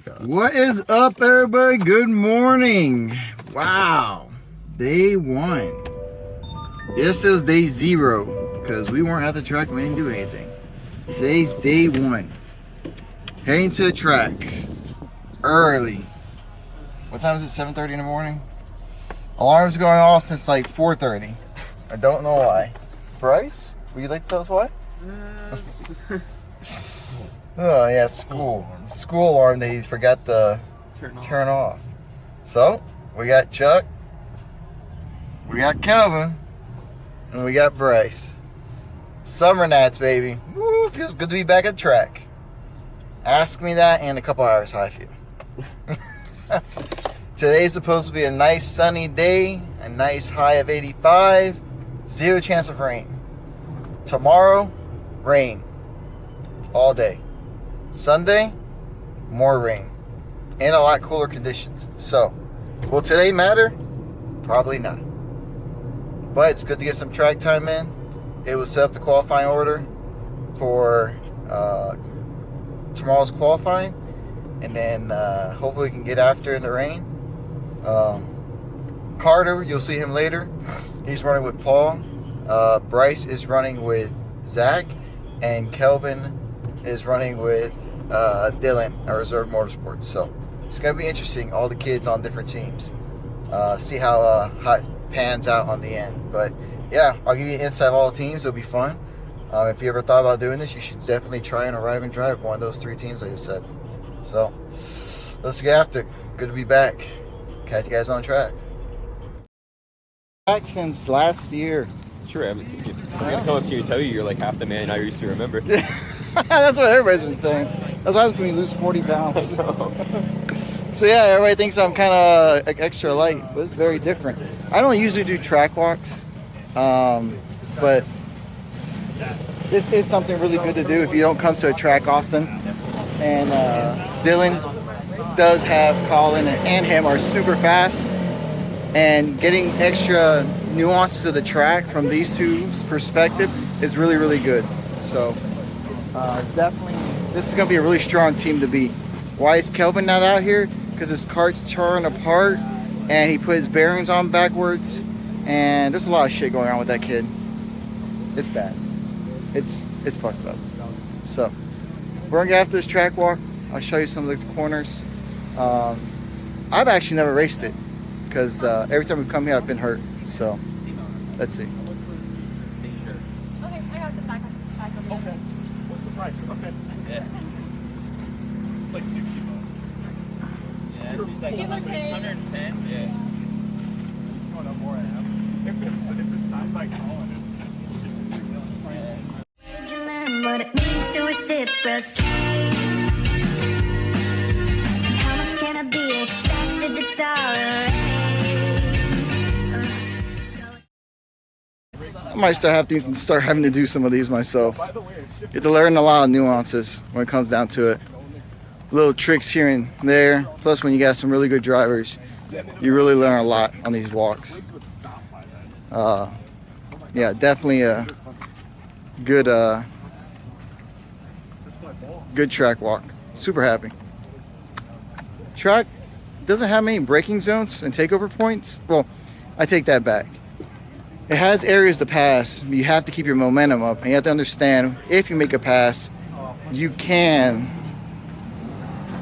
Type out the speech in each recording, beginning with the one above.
gosh. What is up, everybody? Good morning. Wow, day 1. Yesterday was day 0 because we weren't at the track and we didn't do anything. Today's day 1. Heading to the track early. What time is it? 7:30 in the morning? Alarm's going off since like 4:30. I don't know why. Bryce, would you like to tell us why? Oh yeah, school alarm they forgot to turn off. So we got Chuck, we got Kelvin, and we got Bryce. Summer nights, baby. Woo, feels good to be back at track. Ask me that in a couple hours how I feel. Today's supposed to be a nice sunny day, a nice high of 85, 0 chance of rain. Tomorrow, rain all day. Sunday, more rain and a lot cooler conditions. So, will today matter? Probably not. But it's good to get some track time in. It will set up the qualifying order for tomorrow's qualifying, and then hopefully we can get after in the rain. Carter, you'll see him later. He's running with Paul. Bryce is running with Zach, and Kelvin is running with Dylan at Reserve Motorsports. So it's going to be interesting, all the kids on different teams. See how it pans out on the end. But yeah, I'll give you an insight of all the teams. It'll be fun. If you ever thought about doing this, you should definitely try and arrive and drive one of those 3 teams like I said. So let's get after it. Good to be back. Catch you guys on track. Back since last year. Sure, I haven't seen you. I'm gonna come up to you and tell you you're like half the man I used to remember. That's what everybody's been saying. That's why I was going to lose 40 pounds. So yeah, everybody thinks I'm kind of extra light, but it's very different. I don't usually do track walks, but this is something really good to do if you don't come to a track often. And Dylan does have Colin and him are super fast, and getting extra nuances of the track from these two's perspective is really, really good. So definitely, this is going to be a really strong team to beat. Why is Kelvin not out here? Because his kart's torn apart and he put his bearings on backwards, and there's a lot of shit going on with that kid. It's bad. It's fucked up. So we're gonna get after this track walk. I'll show you some of the corners. I've actually never raced it because every time we've come here I've been hurt. So let's see. Okay, I got the back. Okay. What's the price? Okay. Yeah. It's like 60 bucks. Yeah, it's like Give or take. 110. Yeah. You want to know more I have? If it's signed by Colin, What it means to reciprocate. How much can I be expected to tolerate? I might start having to do some of these myself. You have to learn a lot of nuances when it comes down to it. Little tricks here and there. Plus, when you got some really good drivers, you really learn a lot on these walks. Yeah, definitely a good good track walk. Super happy. Track doesn't have many braking zones and takeover points. Well, I take that back. It has areas to pass, but you have to keep your momentum up, and you have to understand if you make a pass, you can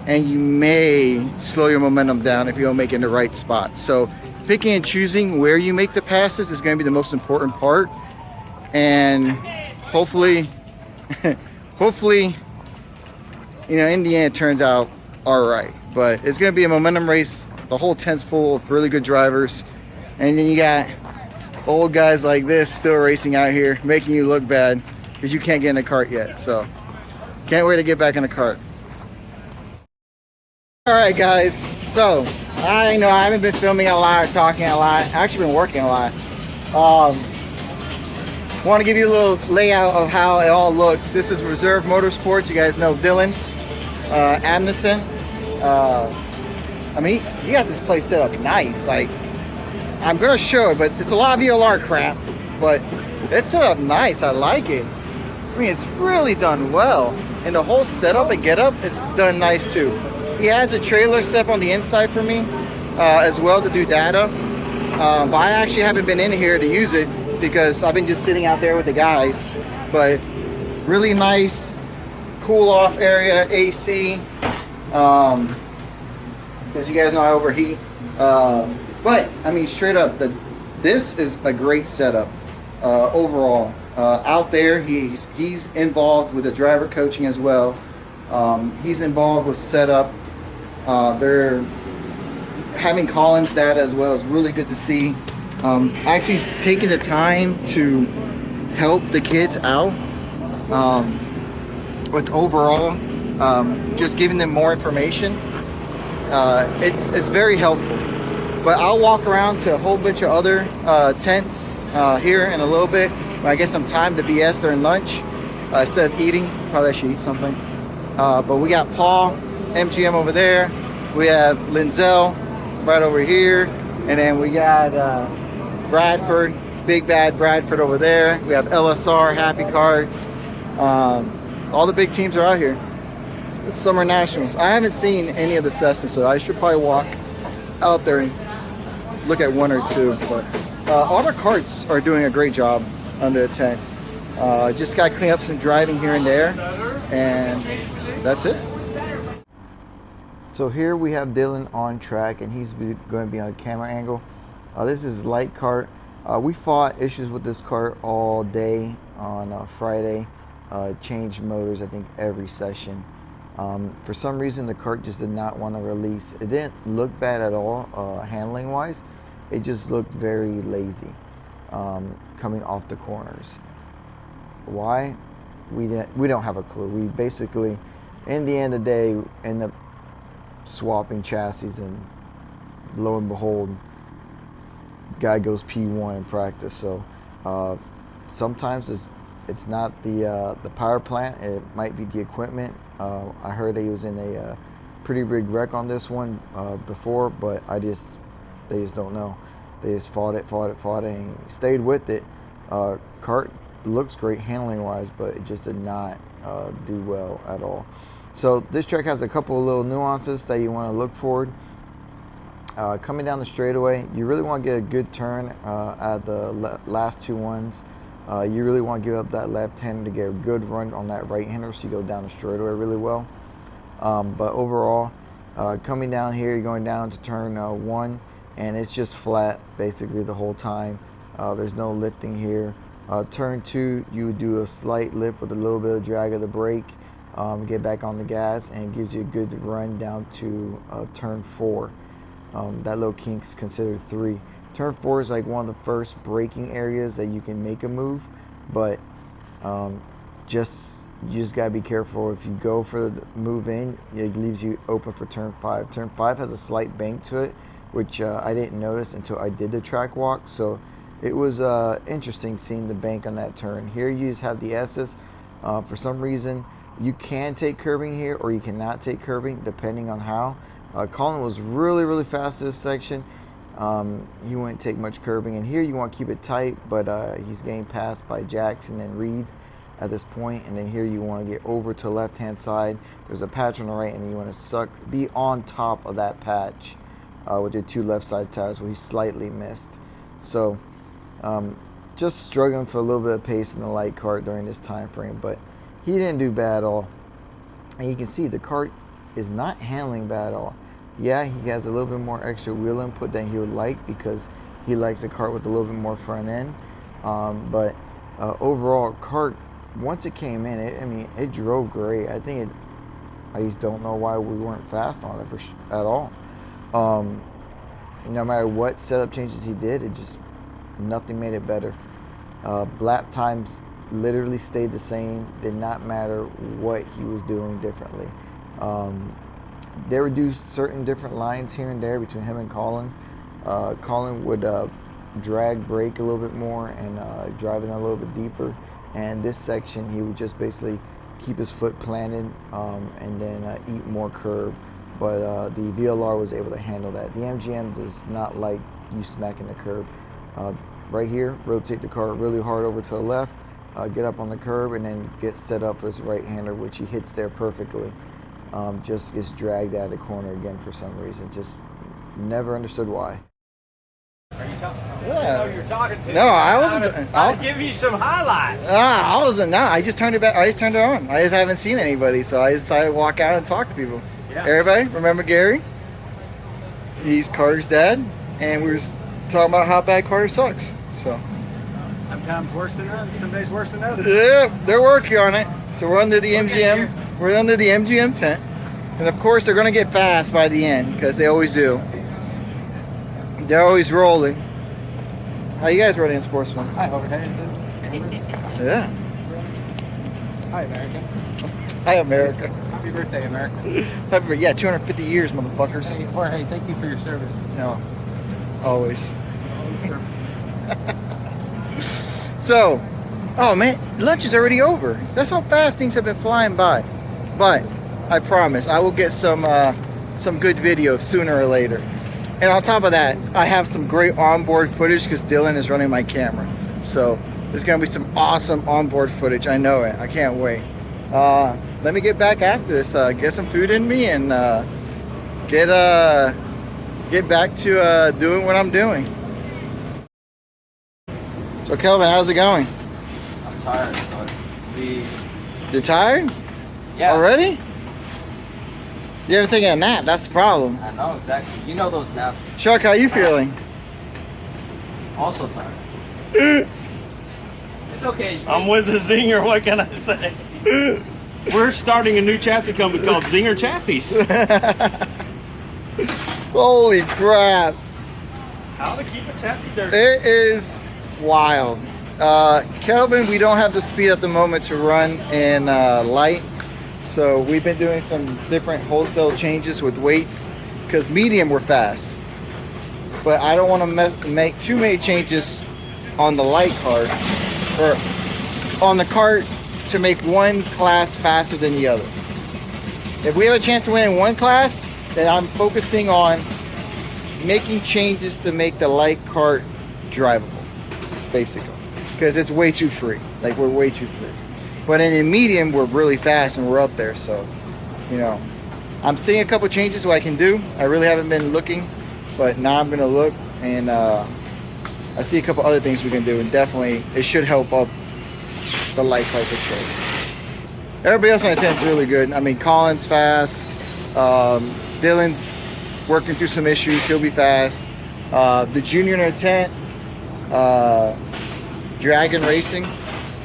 and you may slow your momentum down if you don't make it in the right spot. So picking and choosing where you make the passes is going to be the most important part, and hopefully you know, in the end it turns out all right. But it's going to be a momentum race. The whole tent's full of really good drivers, and then you got old guys like this still racing out here, making you look bad because you can't get in a kart yet. So can't wait to get back in a kart. All right, guys. So I know I haven't been filming a lot or talking a lot. I've actually been working a lot. Want to give you a little layout of how it all looks. This is Reserve Motorsports. You guys know Dylan Amundsen. I mean, he has this place set up nice. Like, I'm gonna show it, but it's a lot of VLR crap, but it's set up nice. I like it. I mean, it's really done well, and the whole setup and get up is done nice too. He has a trailer step on the inside for me as well to do data. But I actually haven't been in here to use it because I've been just sitting out there with the guys. But really nice cool off area, AC. Because you guys know I overheat. But I mean, straight up, this is a great setup overall. Out there, he's involved with the driver coaching as well. He's involved with setup. They're having Colin's data as well is really good to see. Actually taking the time to help the kids out with overall just giving them more information. It's very helpful. But I'll walk around to a whole bunch of other tents here in a little bit. I guess some time to BS during lunch instead of eating. Probably I should eat something. But we got Paul, MGM over there. We have Linzel right over here. And then we got Bradford, Big Bad Bradford over there. We have LSR, Happy Karts. All the big teams are out here. It's Summer Nationals. I haven't seen any of the sessions, so I should probably walk out there and look at one or two. But all the karts are doing a great job under the tent. Just got to clean up some driving here and there, and that's it. So here we have Dylan on track, and he's going to be on camera angle. This is light kart. We fought issues with this kart all day on Friday. Changed motors, I think, every session. For some reason, the kart just did not want to release. It didn't look bad at all, handling wise. It just looked very lazy coming off the corners. Why? We don't have a clue. We basically, in the end of the day, end up swapping chassis, and lo and behold, guy goes P1 in practice. So sometimes it's not the power plant. It might be the equipment. I heard he was in a pretty big wreck on this one before, but they just don't know. They just fought it, and stayed with it. Kart looks great handling wise, but it just did not do well at all. So this track has a couple of little nuances that you want to look for. Coming down the straightaway, you really want to get a good turn at the last two ones. You really want to give up that left-hander to get a good run on that right-hander, so you go down the straightaway really well. But overall, coming down here, you're going down to turn 1, and it's just flat basically the whole time. There's no lifting here. Turn 2, you would do a slight lift with a little bit of drag of the brake, get back on the gas, and it gives you a good run down to turn 4. That little kink's considered 3. Turn 4 is like one of the first braking areas that you can make a move, but you just gotta be careful. If you go for the move in, it leaves you open for turn 5. Turn 5 has a slight bank to it, which I didn't notice until I did the track walk. So it was interesting seeing the bank on that turn. Here you just have the S's. For some reason, you can take curbing here, or you cannot take curbing depending on how. Colin was really fast this section. He wouldn't take much curbing, and here you want to keep it tight, but he's getting passed by Jackson and Reed at this point. And then here you want to get over to the left hand side. There's a patch on the right, and you want to be on top of that patch with your 2 left side tires, where he slightly missed. So just struggling for a little bit of pace in the light kart during this time frame, but he didn't do bad at all. And you can see the kart is not handling bad at all. Yeah, he has a little bit more extra wheel input than he would like, because he likes a kart with a little bit more front end. But overall, kart, once it came in, it drove great. I just don't know why we weren't fast on it at all. No matter what setup changes he did, nothing made it better. Lap times literally stayed the same. Did not matter what he was doing differently. They reduced certain different lines here and there between him and Colin. Colin would drag brake a little bit more and drive in a little bit deeper. And this section, he would just basically keep his foot planted and then eat more curb. But the VLR was able to handle that. The MGM does not like you smacking the curb. Right here, rotate the car really hard over to the left, get up on the curb, and then get set up for his right-hander, which he hits there perfectly. just gets dragged out of the corner again for some reason. Just never understood why. Are you talking? Yeah. You're talking to. No, I wasn't. I'll give you some highlights. I wasn't. No, I just turned it back. I just turned it on. I just haven't seen anybody, so I decided to walk out and talk to people. Yeah. Everybody, remember Gary? He's Carter's dad, and we were talking about how bad Carter sucks. So. Sometimes worse than others. Some days worse than others. Yeah, they're working on it. So we're under the MGM. We're under the MGM tent, and of course they're gonna get fast by the end because they always do. They're always rolling. How you guys running in Sportsman? Hi, overhead. Yeah. Hi, America. Hi, America. Happy birthday, America. Happy, yeah, 250 years, motherfuckers. Hey, Jorge, thank you for your service. No, always. So, oh man, lunch is already over. That's how fast things have been flying by. But I promise I will get some good video sooner or later. And on top of that, I have some great onboard footage because Dylan is running my camera. So there's gonna be some awesome onboard footage. I know it. I can't wait. Let me get back after this. Get some food in me and get back to doing what I'm doing. So Kelvin, how's it going? I'm tired, but You're tired? yeah. Already? You haven't taken a nap, that's the problem. I know exactly. You know those naps. Chuck, how you feeling? Also tired. It's okay. I'm with the Zinger, what can I say? We're starting a new chassis company called Zinger Chassis. Holy crap. How to keep a chassis dirty. It is wild. Kelvin, we don't have the speed at the moment to run in light. So we've been doing some different wholesale changes with weights because medium we're fast. But I don't want to make too many changes on the light cart or on the cart to make one class faster than the other. If we have a chance to win in one class, then I'm focusing on making changes to make the light cart drivable, basically, because it's way too free. Like, we're way too free. But in the medium, we're really fast and we're up there. So, you know, I'm seeing a couple changes what I can do. I really haven't been looking, but now I'm gonna look, and I see a couple other things we can do, and definitely it should help up the light cart for sure. Everybody else on the tent's really good. I mean, Colin's fast. Dylan's working through some issues. He'll be fast. The junior in the tent, Dragon Racing,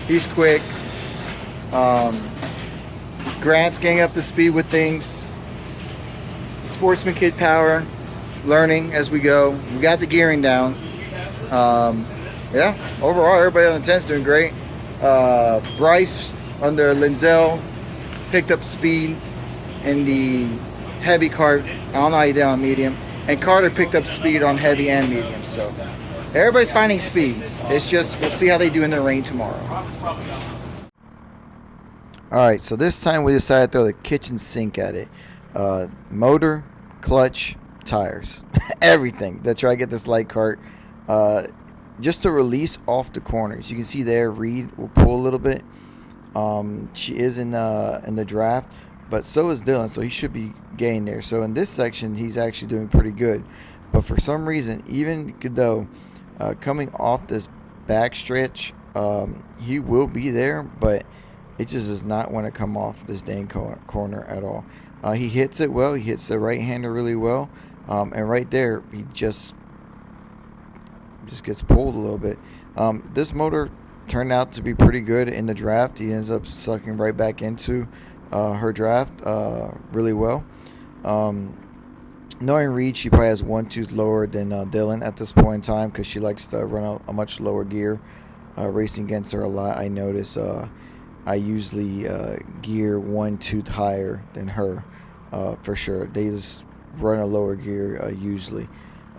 he's quick. Grant's getting up to speed with things. Sportsman Kid Power, learning as we go. We got the gearing down. Yeah, overall everybody on the tent's doing great. Bryce under Linzel picked up speed in the heavy cart. I don't know how you did on medium. And Carter picked up speed on heavy and medium. So everybody's finding speed. It's just, we'll see how they do in the rain tomorrow. Alright, so this time we decided to throw the kitchen sink at it. Motor, clutch, tires, everything to try to get this light cart just to release off the corners. You can see there Reed will pull a little bit. She is in the draft, but so is Dylan, so he should be getting there. So in this section he's actually doing pretty good, but for some reason, even though coming off this back stretch, he will be there, but it just does not want to come off this dang corner at all. He hits it well. He hits the right hander really well. And right there, he just gets pulled a little bit. This motor turned out to be pretty good in the draft. He ends up sucking right back into her draft really well. Knowing Reed, she probably has one tooth lower than Dylan at this point in time because she likes to run a much lower gear. Racing against her a lot, I notice I usually gear one tooth higher than her for sure. They just run a lower gear usually.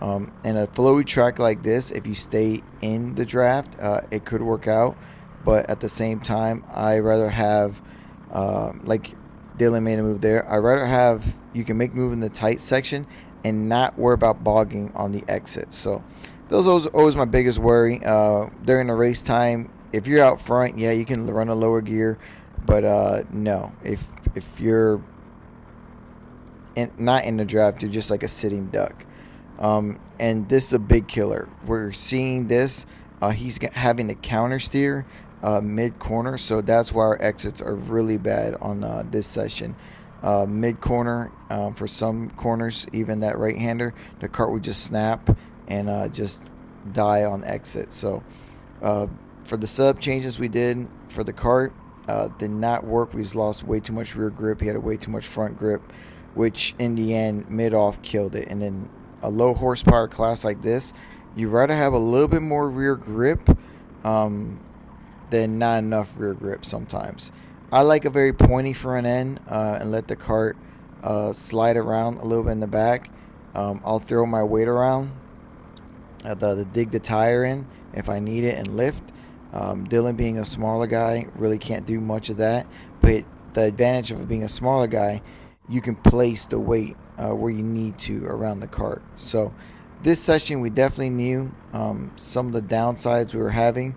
And a flowy track like this, if you stay in the draft, it could work out. But at the same time, I rather have, like Dylan made a move there, I'd rather have, you can make move in the tight section and not worry about bogging on the exit. So those are always my biggest worry. During the race time, if you're out front, yeah, you can run a lower gear, but no, if you're not in the draft, they're just like a sitting duck. And this is a big killer. We're seeing this. He's having to counter steer mid corner, so that's why our exits are really bad on this session. Mid corner, for some corners, even that right hander, the kart would just snap and just die on exit. So for the setup changes we did for the kart, did not work. We just lost way too much rear grip. He had a way too much front grip, which in the end mid off killed it. And then a low horsepower class like this, you'd rather have a little bit more rear grip than not enough rear grip sometimes. I like a very pointy front end and let the kart slide around a little bit in the back. I'll throw my weight around to dig the tire in if I need it and lift. Dylan being a smaller guy really can't do much of that, but the advantage of being a smaller guy, you can place the weight where you need to around the kart. So this session we definitely knew some of the downsides we were having.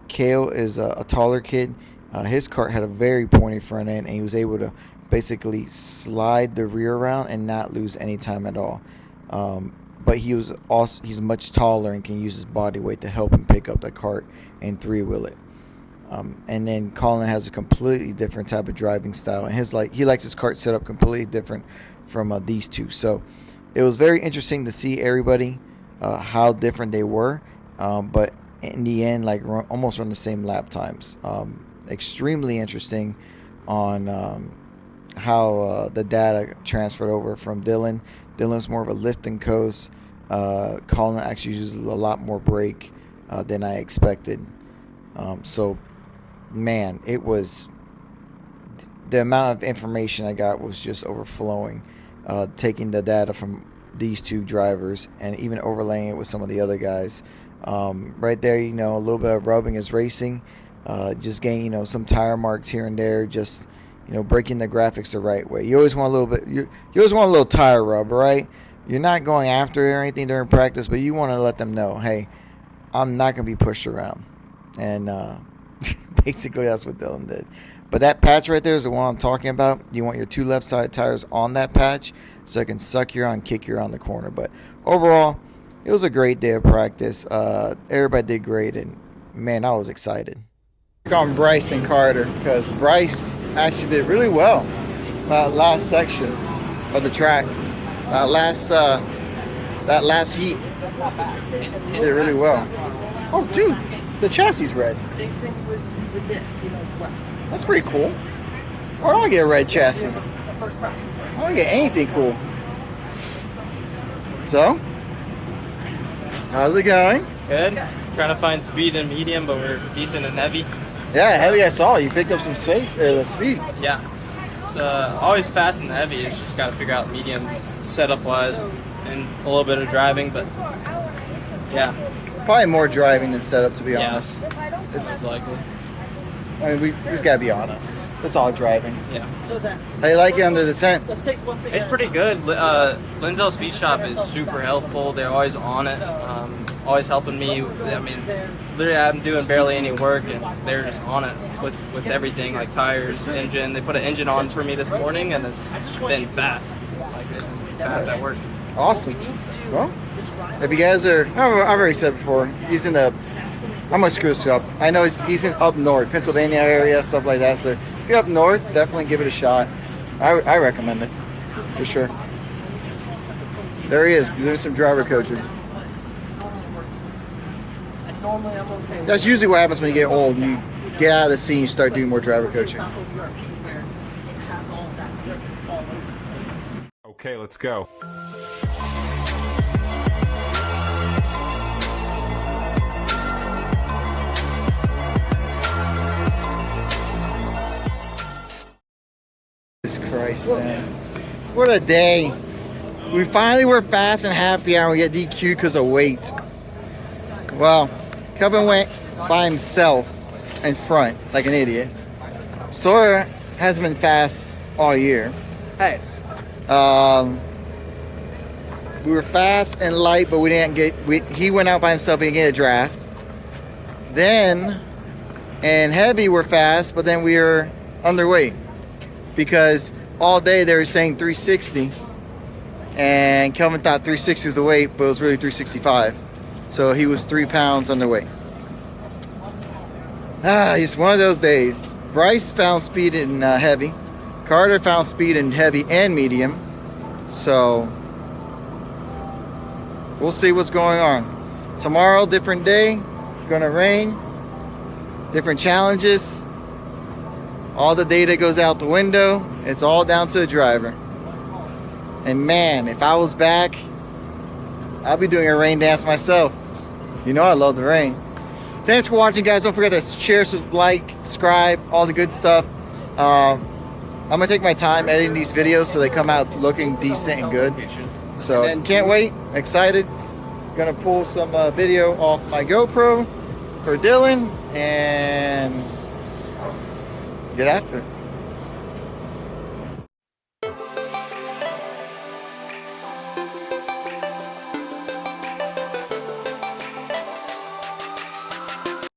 Kale is a taller kid. His kart had a very pointy front end, and he was able to basically slide the rear around and not lose any time at all. But he's much taller and can use his body weight to help him pick up the kart and three-wheel it. And then Colin has a completely different type of driving style, and he likes his kart set up completely different from these two. So it was very interesting to see everybody how different they were, but in the end, like almost run the same lap times. Extremely interesting on how the data transferred over from Dylan. Dylan's more of a lift and coast. Colin actually uses a lot more brake than I expected. So, man, it was the amount of information I got was just overflowing. Taking the data from these two drivers and even overlaying it with some of the other guys. Right there, a little bit of rubbing is racing. Just getting, some tire marks here and there. Just, breaking the graphics the right way. You always want a little bit. You always want a little tire rub, right? You're not going after it or anything during practice, but you want to let them know, hey, I'm not going to be pushed around. And basically that's what Dylan did. But that patch right there is the one I'm talking about. You want your two left side tires on that patch so it can suck you around, kick you around the corner. But overall, it was a great day of practice. Everybody did great, and man, I was excited. On Bryce and Carter, because Bryce actually did really well that last section of the track. That last heat, he did really well. Oh, dude, the chassis is red. Same thing with this, as well. That's pretty cool. Why don't I get a red chassis? The first practice. I don't get anything cool. So, how's it going? Good. Trying to find speed in medium, but we're decent and heavy. Yeah, heavy. I saw you picked up some space. The speed. Yeah. It's always fast and heavy. It's just got to figure out medium setup wise and a little bit of driving, but yeah. Probably more driving than setup, to be Yeah. honest. It's Likely. I mean, we just gotta be honest. It's all driving. Yeah. So then, How you like it under the tent? let's take one thing. It's pretty good. Linzell Speed Shop is super helpful. They're always on it, always helping me. I mean, literally I'm doing barely any work, and they're just on it with everything, like tires, engine. They put an engine on for me this morning, and it's been fast. Like, it's been fast at work. Awesome. Well, if you guys are, I've already said before, he's in the, I'm gonna screw this up. I know he's in up north, Pennsylvania area, stuff like that. So if you're up north, definitely give it a shot. I recommend it for sure. There he is, doing some driver coaching. Normally I'm okay. That's usually what happens when you get old. You get out of the scene, you start doing more driver coaching. Okay, let's go. Jesus Christ, man. What a day. We finally were fast and happy and we get DQ because of weight. Well, Kevin went by himself in front like an idiot. Sawyer hasn't been fast all year. Hey. We were fast and light, but we didn't get. He went out by himself. He didn't get a draft. Then, and heavy, we're fast, but then we were underweight because all day they were saying 360, and Kelvin thought 360 was the weight, but it was really 365. So he was 3 pounds underweight. It's one of those days. Bryce found speed in heavy. Carter found speed in heavy and medium. So we'll see what's going on. Tomorrow, different day. Gonna rain. Different challenges. All the data goes out the window. It's all down to the driver. And man, if I was back, I'll be doing a rain dance myself. You know I love the rain. Thanks for watching, guys. Don't forget to share, like, subscribe, all the good stuff. I'm gonna take my time editing these videos so they come out looking decent and good. So can't wait. Excited. Gonna pull some video off my GoPro for Dylan and get after it.